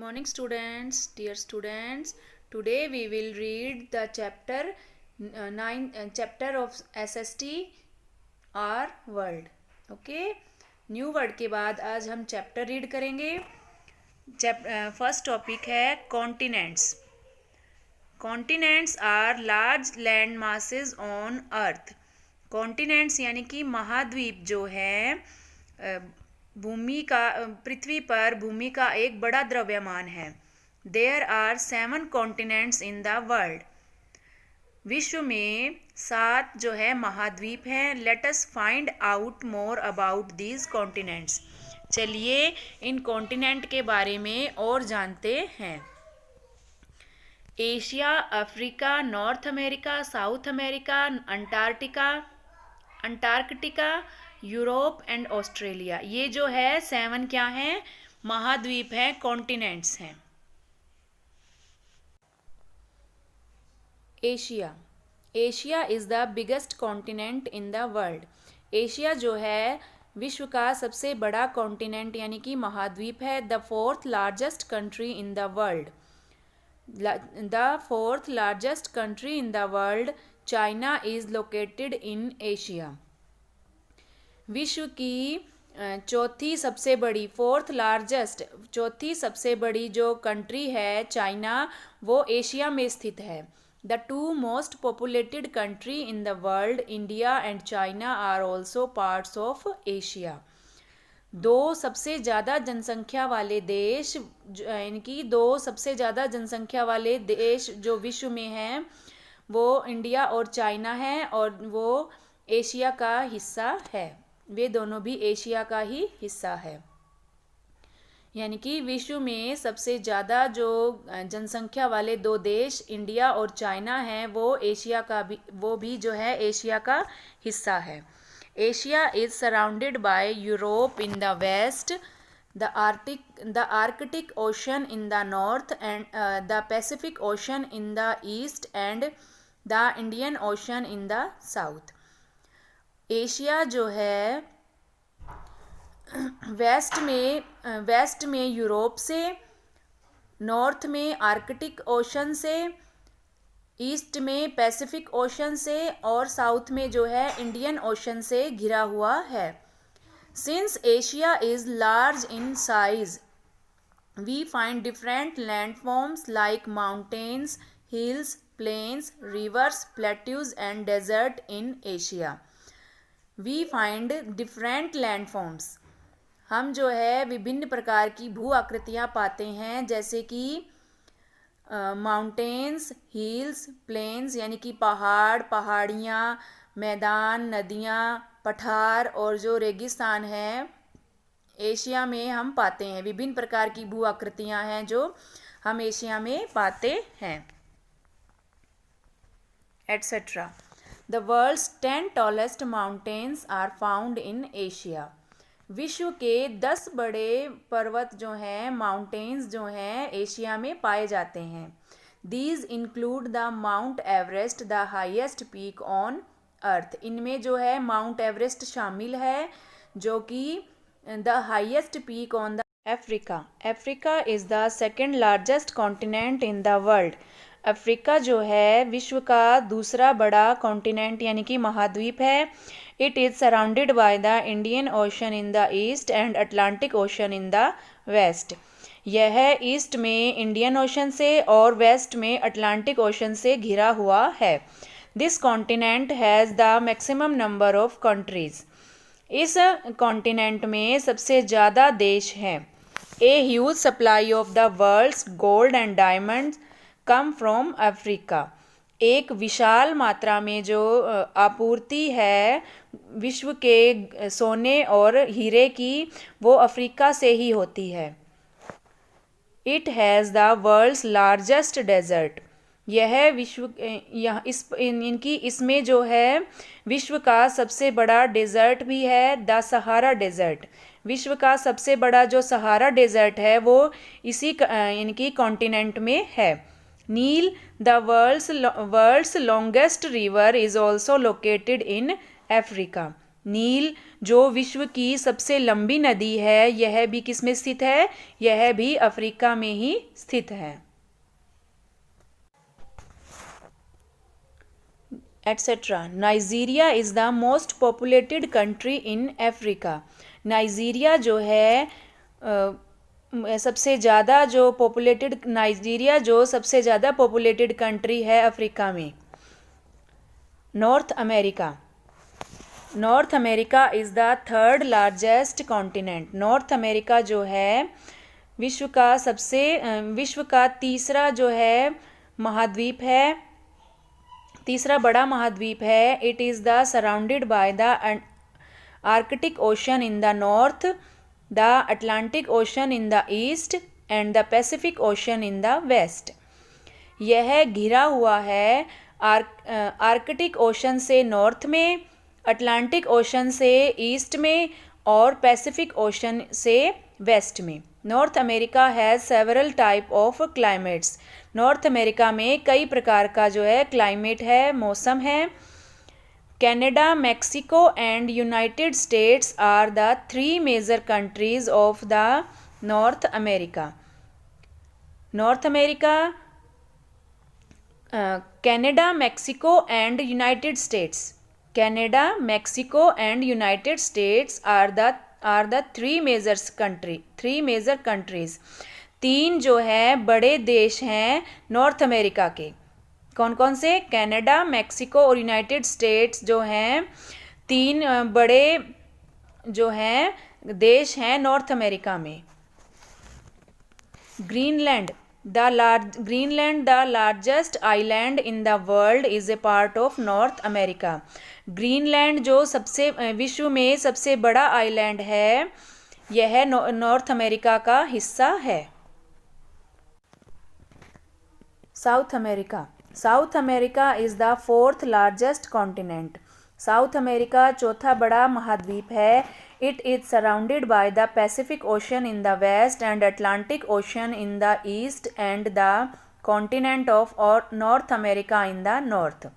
morning students, dear students. Today we will read the chapter 9 chapter of SST our world. Okay, new world के बाद आज हम chapter read करेंगे. First topic है continents. Continents are large land masses on earth. Continents यानी कि महाद्वीप जो है भूमि का पृथ्वी पर भूमि का एक बड़ा द्रव्यमान है. There are 7 continents in the world. विश्व में 7 जो है महाद्वीप हैं. Let us find out more about these continents. चलिए इन कॉन्टिनेंट के बारे में और जानते हैं. Asia, Africa, North America, South America, Antarctica, Europe and Australia. ये जो है 7 क्या हैं? महाद्वीप हैं, कॉन्टिनेंट्स हैं. Asia. Asia is the biggest continent in the world. Asia जो है विश्व का सबसे बड़ा कॉन्टिनेंट यानी कि महाद्वीप है. The 4th largest country in the world. The 4th largest country in the world, China is located in Asia. विश्व की चौथी सबसे बड़ी 4th लार्जेस्ट चौथी सबसे बड़ी जो कंट्री है चाइना, वो एशिया में स्थित है. The 2 most populated country in the world, India and China, are also parts of Asia. 2 सबसे ज़्यादा जनसंख्या वाले देश यानी कि 2 सबसे ज़्यादा जनसंख्या वाले देश जो विश्व में हैं वो इंडिया और चाइना है और वो एशिया का हिस्सा है. वे दोनों भी एशिया का ही हिस्सा है. यानी कि विश्व में सबसे ज़्यादा जो जनसंख्या वाले 2 देश इंडिया और चाइना हैं वो भी जो है एशिया का हिस्सा है. Asia is surrounded by Europe in the west, the Arctic ocean in the north and the Pacific ocean in the east and the Indian ocean in the south. Asia जो है वेस्ट में Europe से, north में Arctic ocean से, east में Pacific ocean से और south में जो है इंडियन ओशन से घिरा हुआ है. Since Asia is large in size, we find different landforms like mountains, hills, plains, rivers, plateaus and desert in Asia. We find different landforms. हम जो है विभिन्न प्रकार की भू आकृतियाँ पाते हैं, जैसे कि माउंटेन्स, हिल्स, प्लेन्स यानी कि पहाड़, पहाड़ियाँ, मैदान, नदियाँ, पठार और जो रेगिस्तान है एशिया में हम पाते हैं. विभिन्न प्रकार की भू आकृतियाँ हैं जो हम एशिया में पाते हैं, etcetera. The world's 10 tallest mountains are found in Asia. विश्व के 10 बड़े पर्वत जो हैं, माउंटेन्स जो हैं, एशिया में पाए जाते हैं. These include the Mount Everest, the highest peak on earth. इनमें जो है माउंट एवरेस्ट शामिल है जो कि the highest peak on the Africa. Africa is the second largest continent in the world. Africa जो है विश्व का दूसरा बड़ा कॉन्टिनेंट यानी कि महाद्वीप है. It is surrounded by the Indian ocean in the east and Atlantic Ocean in the west. यह ईस्ट में इंडियन ओशन से और वेस्ट में अटलांटिक ओशन से घिरा हुआ है. This continent has the maximum number of countries. इस कॉन्टिनेंट में सबसे ज़्यादा देश हैं. A huge supply of the world's gold and diamonds come from Africa. एक विशाल मात्रा में जो आपूर्ति है विश्व के सोने और हीरे की, वो अफ्रीका से ही होती है. It has the world's largest desert. यह इसमें जो है विश्व का सबसे बड़ा डेजर्ट भी है, द सहारा डेजर्ट. विश्व का सबसे बड़ा जो सहारा डेजर्ट है वो इसी इनकी कॉन्टिनेंट में है. Nile, the world's longest river, is also located in Africa. Nile जो विश्व की सबसे लंबी नदी है यह भी किस में स्थित है? यह भी अफ्रीका में ही स्थित है। Etcetera. Nigeria is the most populated country in Africa. Nigeria जो है सबसे ज़्यादा जो पॉपुलेटेड नाइजीरिया जो सबसे ज़्यादा पॉपुलेटेड कंट्री है अफ्रीका में। North America. North America is the third largest continent. North America जो है विश्व का तीसरा जो है महाद्वीप है, तीसरा बड़ा महाद्वीप है। It is the surrounded by the Arctic ocean in the north, the Atlantic Ocean in the east and the Pacific ocean in the west. यह घिरा हुआ है आर्कटिक ओशन से नॉर्थ में, अटलांटिक ओशन से ईस्ट में और पैसिफिक ओशन से वेस्ट में। North America has several type of climates. North America में कई प्रकार का जो है क्लाइमेट है, मौसम है। Canada, Mexico and United States are the 3 major countries of the North America. North America, Canada, Mexico and United States. Canada, Mexico and United States are the 3 major countries. 3 जो है बड़े देश हैं नॉर्थ अमेरिका के। कौन कौन से? Canada, Mexico और यूनाइटेड स्टेट्स जो हैं 3 बड़े जो हैं देश हैं नॉर्थ अमेरिका में। Greenland the largest island in the world is a part of North America. Greenland जो सबसे विश्व में सबसे बड़ा आइलैंड है, यह नॉर्थ अमेरिका का हिस्सा है। South America. South America is the 4th largest continent. South America चौथा बड़ा महाद्वीप है। It is surrounded by the Pacific ocean in the west and Atlantic Ocean in the east and the continent of North America in the north.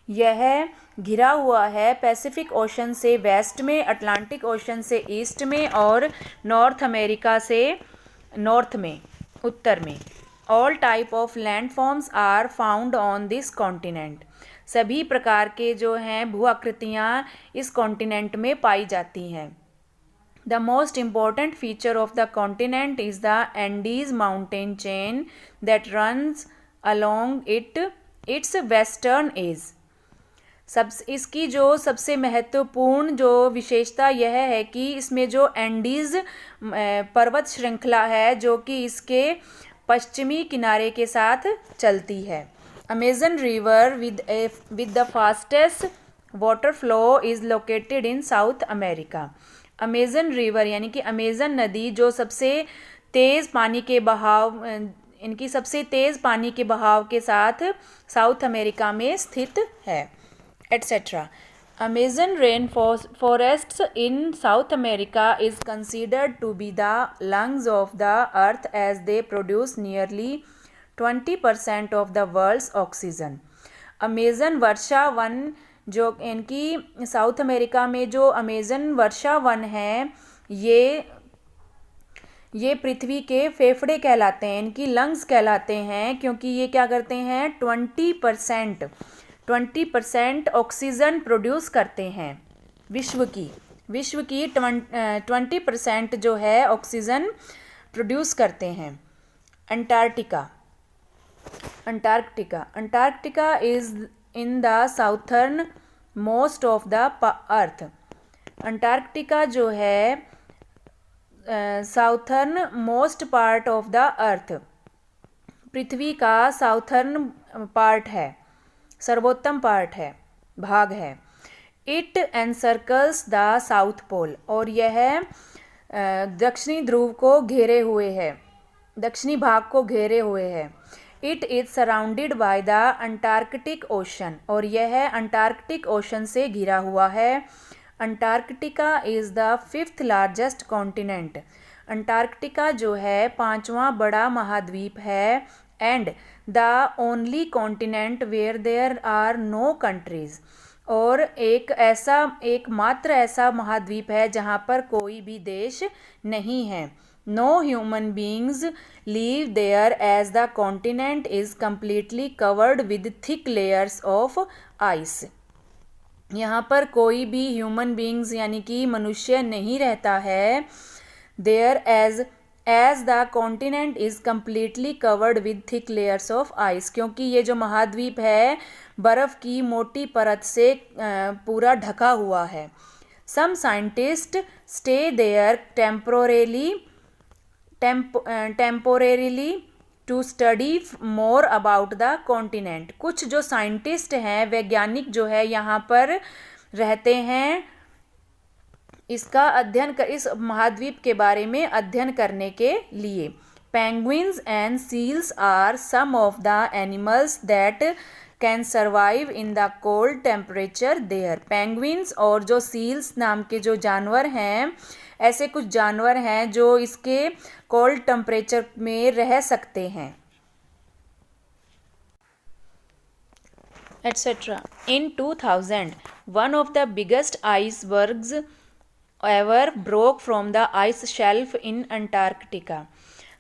यह घिरा हुआ है Pacific ocean से west में, अटलांटिक ओशन से ईस्ट में और North America से नॉर्थ में, उत्तर में। All type of landforms are found on this continent. सभी प्रकार के जो हैं भू आकृतियाँ इस कॉन्टिनेंट में पाई जाती हैं। The most important feature of the continent is the Andes mountain chain that runs along its western edge. इसकी जो सबसे महत्वपूर्ण जो विशेषता यह है कि इसमें जो एंडीज पर्वत श्रृंखला है जो कि इसके पश्चिमी किनारे के साथ चलती है। Amazon river with the fastest water flow is located in south America. Amazon river यानी कि अमेजन नदी जो सबसे तेज़ पानी के बहाव इनकी सबसे तेज़ पानी के बहाव के साथ साउथ अमेरिका में स्थित है। Etcetera. Amazon rainforests in South America is considered to be the lungs of the earth as they produce nearly 20% of the world's oxygen. Amazon Varsha one जो इनकी साउथ अमेरिका में जो अमेज़न वर्षा one है ये पृथ्वी के फेफड़े कहलाते हैं, इनकी लंग्स कहलाते हैं, क्योंकि ये क्या करते हैं 20% ऑक्सीजन प्रोड्यूस करते हैं। विश्व की 20% जो है ऑक्सीजन प्रोड्यूस करते हैं। Antarctica is in the southern most of the earth. Antarctica जो है southern most part of the earth, पृथ्वी का साउथर्न पार्ट है, सर्वोत्तम पार्ट है, भाग है। It encircles the south pole, और यह दक्षिणी ध्रुव को घेरे हुए है, दक्षिणी भाग को घेरे हुए है। It is surrounded by the Antarctic Ocean, और यह अंटार्कटिक ओशन से घिरा हुआ है। Antarctica is the 5th largest continent. Antarctica जो है 5वां बड़ा महाद्वीप है। And the only continent where there are no countries, और एकमात्र ऐसा महाद्वीप है जहाँ पर कोई भी देश नहीं है। No human beings live there as the continent is completely covered with thick layers of ice. यहाँ पर कोई भी ह्यूमन बींग्स यानी कि मनुष्य नहीं रहता है। There as the continent is completely covered with thick layers of ice, क्योंकि ये जो महाद्वीप है बर्फ़ की मोटी परत से पूरा ढका हुआ है। Some scientist stay there temporarily to study more about the continent. कुछ जो साइंटिस्ट हैं, वैज्ञानिक जो है यहाँ पर रहते हैं इस महाद्वीप के बारे में अध्ययन करने के लिए। Penguins and seals are some of the animals that can survive in the cold temperature there. Penguins और जो सील्स नाम के जो जानवर हैं, ऐसे कुछ जानवर हैं जो इसके कोल्ड टेम्परेचर में रह सकते हैं, etc. In 2000, one of the biggest icebergs ever broke from the ice shelf in Antarctica.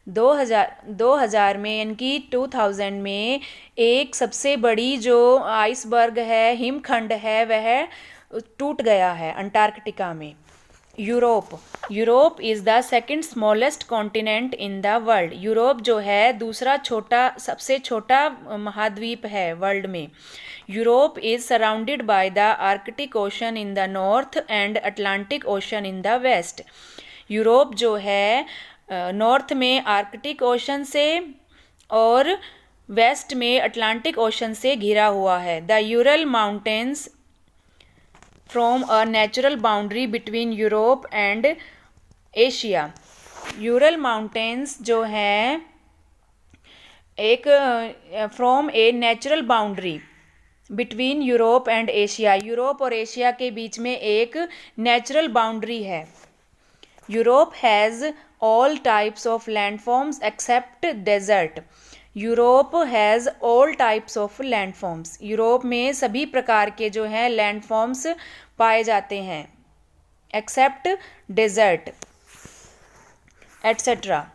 2000 में यानी कि 2000 में एक सबसे बड़ी जो आइसबर्ग है, हिमखंड है, वह टूट गया है अंटार्कटिका में। Europe is the second smallest continent in the world. Europe जो है दूसरा सबसे छोटा महाद्वीप है वर्ल्ड में। Europe is surrounded by the Arctic ocean in the north and Atlantic Ocean in the west. Europe जो है नॉर्थ में आर्कटिक ओशन से और वेस्ट में अटलांटिक ओशन से घिरा हुआ है। The Ural mountains from a natural boundary between Europe and Asia. Ural mountains जो हैं एक from a natural boundary between Europe and Asia. Europe और एशिया के बीच में एक नेचुरल बाउंड्री है। Europe has all types of landforms except desert. Europe has all types of landforms. Europe में सभी प्रकार के जो हैं लैंडफॉर्म्स पाए जाते हैं except desert etcetera.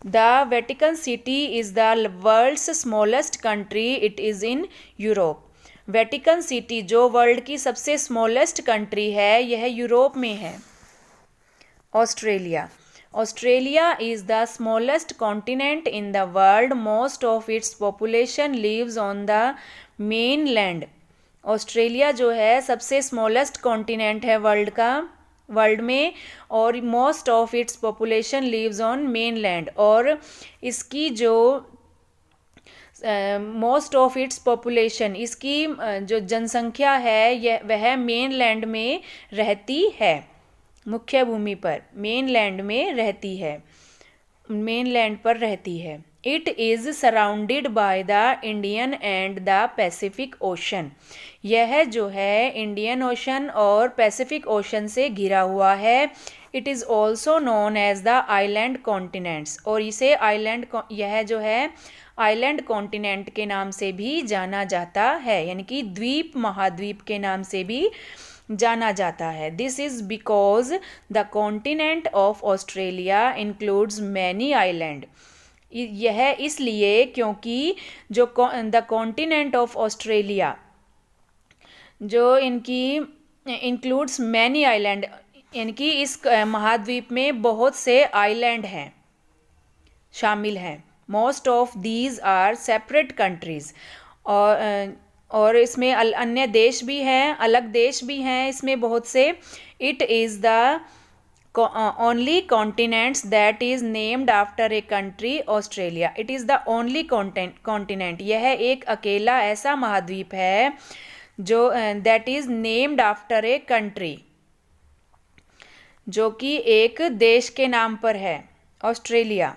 The Vatican City is the world's smallest country, it is in Europe. Vatican City जो वर्ल्ड की सबसे स्मॉलेस्ट कंट्री है, यह यूरोप में है। Australia is the smallest continent in the world. Most of its population lives on the mainland. Australia जो है सबसे स्मॉलेस्ट कॉन्टिनेंट है वर्ल्ड में, और most of its population lives on mainland, और इसकी जो मोस्ट ऑफ इट्स पॉपुलेशन, इसकी जो जनसंख्या है वह मेनलैंड में रहती है, मुख्य भूमि पर मेनलैंड में रहती है, मेनलैंड पर रहती है। It is surrounded by the Indian and the Pacific Ocean. यह जो है इंडियन ओशन और पैसिफिक ओशन से घिरा हुआ है। It is also known as the island continents, और इसे यह जो है आइलैंड कॉन्टिनेंट के नाम से भी जाना जाता है, यानी कि द्वीप महाद्वीप के नाम से भी जाना जाता है। This is because the continent of Australia includes many island. यह इसलिए क्योंकि जो द कॉन्टिनेंट ऑफ ऑस्ट्रेलिया जो इनकी इंक्लूड्स मैनी आइलैंड, यानी कि इस महाद्वीप में बहुत से आइलैंड हैं, शामिल हैं। Most of these are separate countries, और इसमें अन्य देश भी हैं, अलग देश भी हैं इसमें बहुत से। It is the only continents that is named after a country Australia. It is the only continent, यह एक अकेला ऐसा महाद्वीप है जो that is named after a country, जो कि एक देश के नाम पर है, Australia.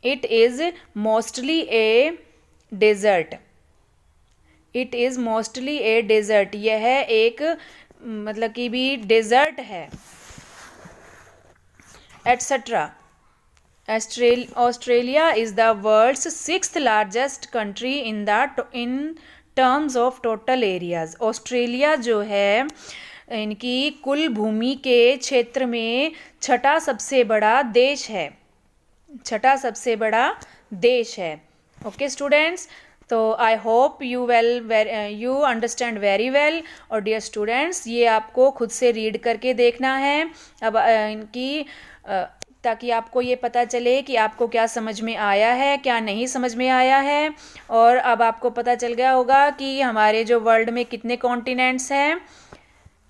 It is mostly a desert. It is mostly a desert, यह एक मतलब कि भी डेजर्ट है etcetera. Australia is the world's 6th largest country in terms of total areas. Australia जो है इनकी कुल भूमि के क्षेत्र में छठा सबसे बड़ा देश है, छठा सबसे बड़ा देश है। ओके स्टूडेंट्स, तो I hope you you understand very well. और डियर स्टूडेंट्स, ये आपको खुद से रीड करके देखना है अब इनकी ताकि आपको ये पता चले कि आपको क्या समझ में आया है, क्या नहीं समझ में आया है। और अब आपको पता चल गया होगा कि हमारे जो वर्ल्ड में कितने कॉन्टिनेंट्स हैं।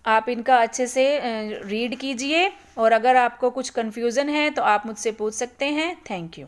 आप इनका अच्छे से रीड कीजिए और अगर आपको कुछ कन्फ्यूज़न है तो आप मुझसे पूछ सकते हैं। Thank you.